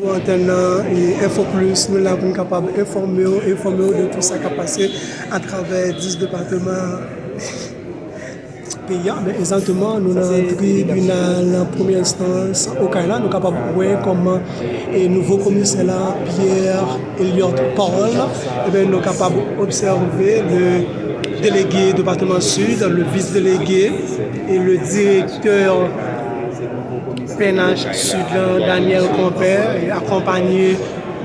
Antenne et Info Plus, nous sommes capables d'informer de tout ça qui a passé à travers 10 départements payants. Mais exactement, nous avons un tribunal en première instance au Canada. Nous sommes capables de voir comment le nouveau commissaire là, Pierre Elliott Paul, nous sommes capables d'observer le délégué département sud, le vice-délégué et le directeur PNH Sud, Daniel Compère, et accompagné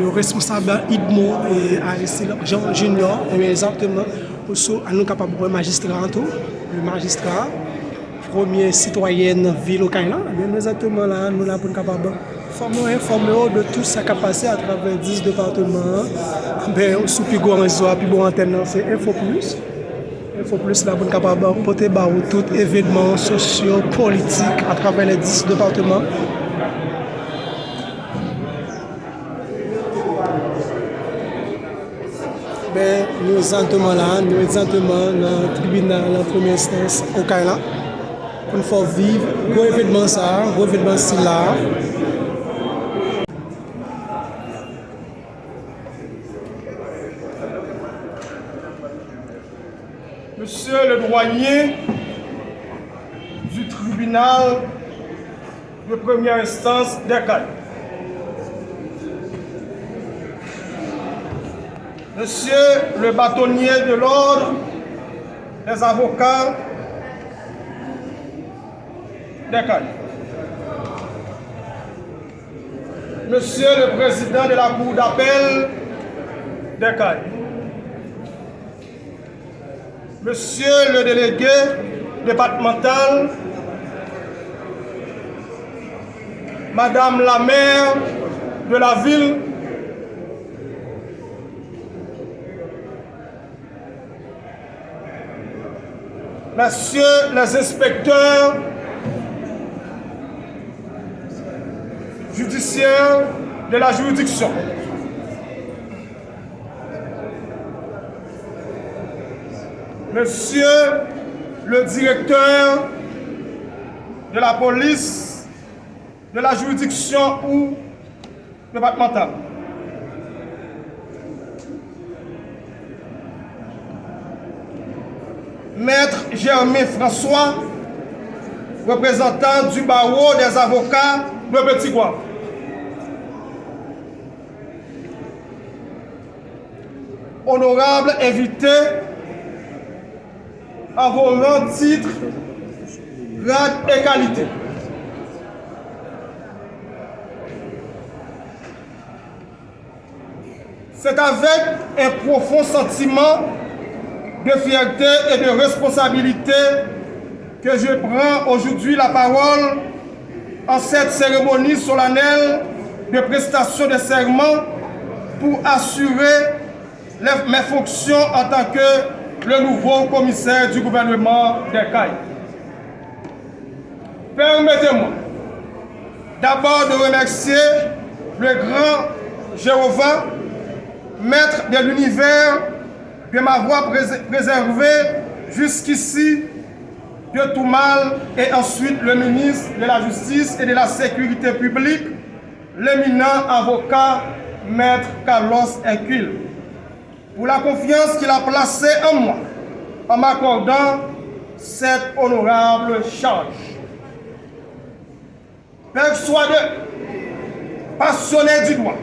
le responsable IDMO et Aristide Jean Junior, et exactement, aussi, nous sommes capables de magistrat en tout, le magistrat, premier citoyenne ville au Canada, exactement là, nous sommes capables de informer de tout ce qui a passé à travers 10 départements, sous plus grand réseau, plus bon antenne, c'est Info Plus. Il faut plus là pour capable de porter tout événement socio politique à travers les 10 départements. Nous exactement là, nous exactement dans le tribunal en première instance au Canada. Pour nous faire vivre gros événement ça, gros événement là. Monsieur le douanier du tribunal de première instance d'Ekaï, Monsieur le bâtonnier de l'ordre des avocats d'Ekaï, Monsieur le président de la cour d'appel d'Ekaï, Monsieur le délégué départemental, Madame la maire de la ville, Messieurs les inspecteurs judiciaires de la juridiction, Monsieur le directeur de la police de la juridiction ou départementale, Maître Germain François, représentant du barreau des avocats de Petit-Goâve, honorable invité à vos rangs, titres, grades et qualités. C'est avec un profond sentiment de fierté et de responsabilité que je prends aujourd'hui la parole en cette cérémonie solennelle de prestation de serment pour assurer mes fonctions en tant que le nouveau commissaire du gouvernement d'Ekaï. Permettez-moi d'abord de remercier le grand Jéhovah, maître de l'univers, de m'avoir préservé jusqu'ici de tout mal, et ensuite le ministre de la Justice et de la Sécurité publique, l'éminent avocat maître Carlos Hercule, pour la confiance qu'il a placée en moi en m'accordant cette honorable charge. Persuadé, passionné du droit,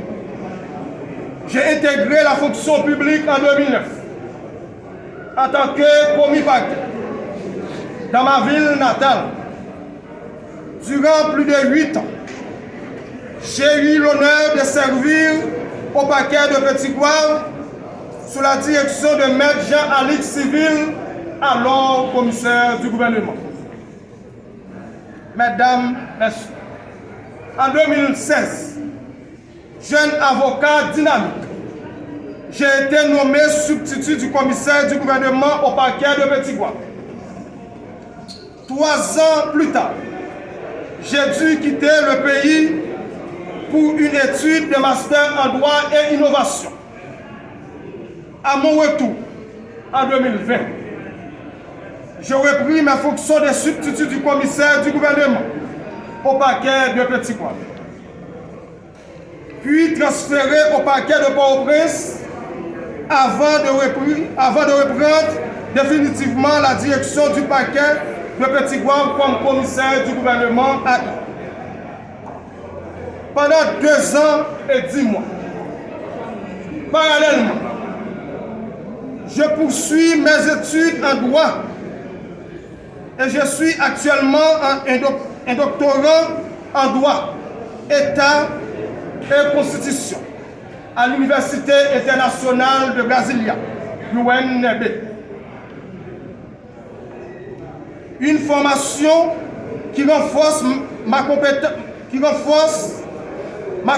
j'ai intégré la fonction publique en 2009 en tant que commis parquet dans ma ville natale. Durant plus de 8 ans, j'ai eu l'honneur de servir au parquet de Petit-Goâve sous la direction de Maître Jean-Alix Civil, alors commissaire du gouvernement. Mesdames, Messieurs, en 2016, jeune avocat dynamique, j'ai été nommé substitut du commissaire du gouvernement au parquet de Petit-Goâve. 3 ans plus tard, j'ai dû quitter le pays pour une étude de master en droit et innovation. À mon retour, en 2020, j'ai repris mes fonctions de substitut du commissaire du gouvernement au parquet de Petit-Goâve. puis transféré au parquet de Port-au-Prince avant de reprendre définitivement la direction du parquet de Petit-Gouave comme commissaire du gouvernement AI. Pendant 2 ans et 10 mois. Parallèlement, je poursuis mes études en droit et je suis actuellement un doctorant en droit, État et Constitution à l'Université internationale de Brasilia, UNB. Une formation qui renforce ma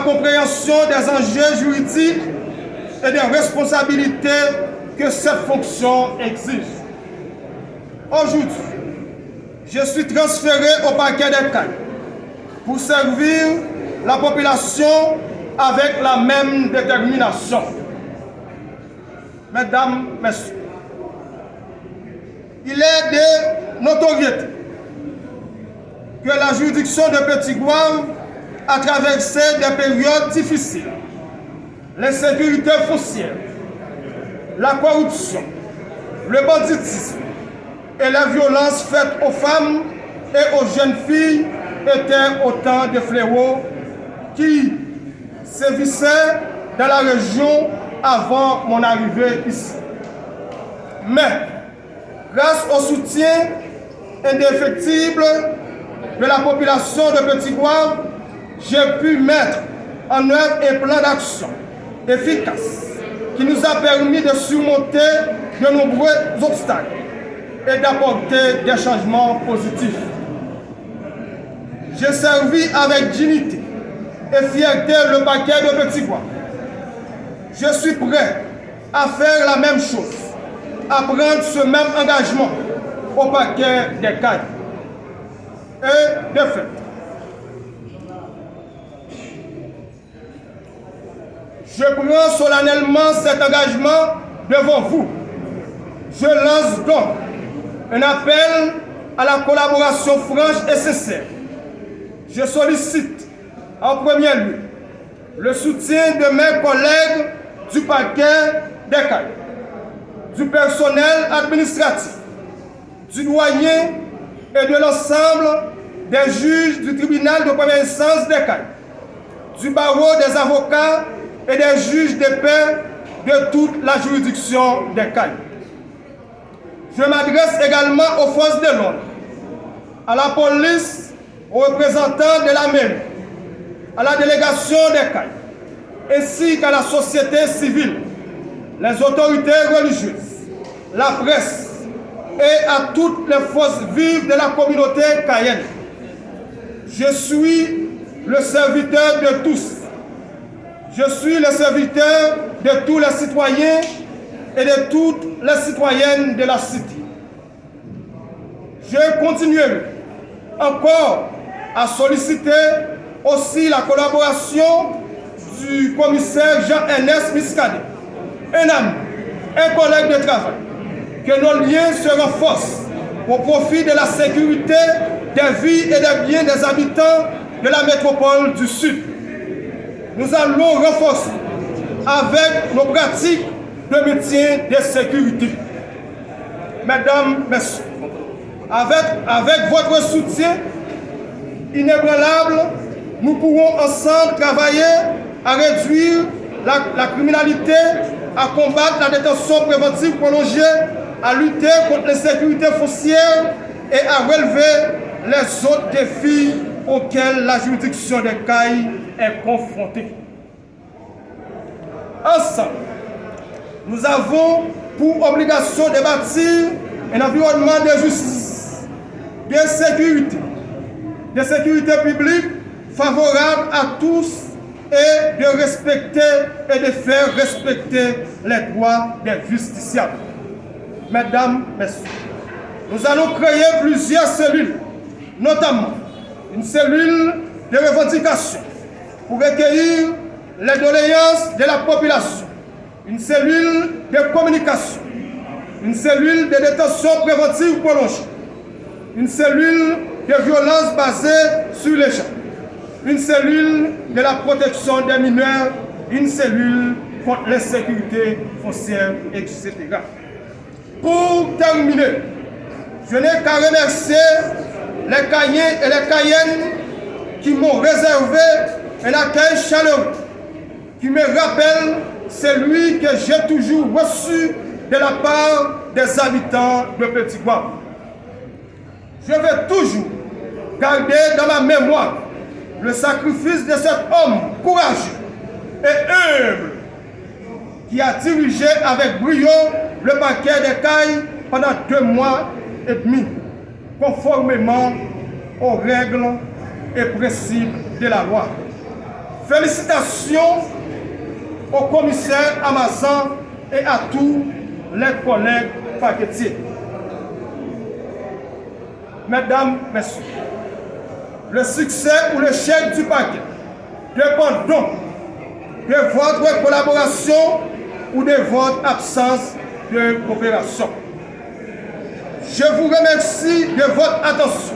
compréhension des enjeux juridiques et des responsabilités que cette fonction exige. Aujourd'hui, je suis transféré au parquet des Cayes pour servir la population avec la même détermination. Mesdames, Messieurs, il est de notoriété que la juridiction de Petit-Gouave a traversé des périodes difficiles. L'insécurité foncière, la corruption, le banditisme et la violence faite aux femmes et aux jeunes filles étaient autant de fléaux qui sévissaient dans la région avant mon arrivée ici. Mais, grâce au soutien indéfectible de la population de Petit-Gouave, j'ai pu mettre en œuvre un plan d'action efficace qui nous a permis de surmonter de nombreux obstacles et d'apporter des changements positifs. J'ai servi avec dignité et fierté le parquet de Petit-Gouave. Je suis prêt à faire la même chose, à prendre ce même engagement au parquet des Cayes. Et de fait, je prends solennellement cet engagement devant vous. Je lance donc un appel à la collaboration franche et sincère. Je sollicite en premier lieu le soutien de mes collègues du parquet des Cayes, du personnel administratif, du douanier et de l'ensemble des juges du tribunal de première instance des Cayes, du barreau des avocats et des juges de paix de toute la juridiction des Cayes. Je m'adresse également aux forces de l'ordre, à la police, aux représentants de la mairie, à la délégation des Cayes, ainsi qu'à la société civile, les autorités religieuses, la presse et à toutes les forces vives de la communauté cayenne. Je suis le serviteur de tous. Je suis le serviteur de tous les citoyens et de toutes les citoyennes de la cité. Je continuerai encore à solliciter aussi la collaboration du commissaire Jean-Ernest Miscadet, un ami, un collègue de travail, que nos liens se renforcent au profit de la sécurité des vies et des biens des habitants de la métropole du Sud. Nous allons renforcer avec nos pratiques de maintien de sécurité. Mesdames, Messieurs, avec votre soutien inébranlable, nous pourrons ensemble travailler à réduire la criminalité, à combattre la détention préventive prolongée, à lutter contre l'insécurité foncière et à relever les autres défis auxquels la juridiction des Cayes est confrontée. Ensemble, nous avons pour obligation de bâtir un environnement de justice, de sécurité publique favorable à tous et de respecter et de faire respecter les droits des justiciables. Mesdames, Messieurs, nous allons créer plusieurs cellules, notamment une cellule de revendication pour recueillir les doléances de la population, une cellule de communication, une cellule de détention préventive prolongée, une cellule de violence basée sur les gens, une cellule de la protection des mineurs, une cellule contre l'insécurité foncière, etc. Pour terminer, je n'ai qu'à remercier les Caïens et les Cayennes qui m'ont réservé un accueil chaleureux, qui me rappelle celui que j'ai toujours reçu de la part des habitants de Petit-Goâve. Je vais toujours garder dans ma mémoire le sacrifice de cet homme courageux et humble qui a dirigé avec brio le paquet des Cailles pendant 2 mois et demi, conformément aux règles et principes de la loi. Félicitations au commissaire Amazan et à tous les collègues paquetiers. Mesdames, Messieurs, le succès ou l'échec du paquet dépend donc de votre collaboration ou de votre absence de coopération. Je vous remercie de votre attention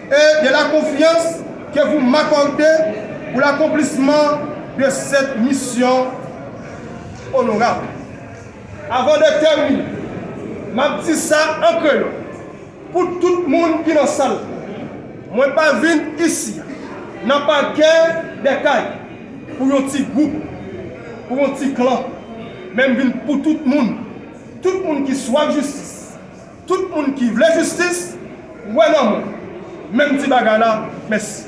et de la confiance que vous m'accordez pour l'accomplissement de cette mission honorable. Avant de terminer, je dis ça en créole. Pour tout le monde qui est dans la salle, moi, je ne suis pas venu ici, dans le paquet des Cailles, pour un petit groupe, pour un petit clan, même pour tout le monde qui soit justice, tout le monde qui veut justice, ouais non, même petit bagala, merci.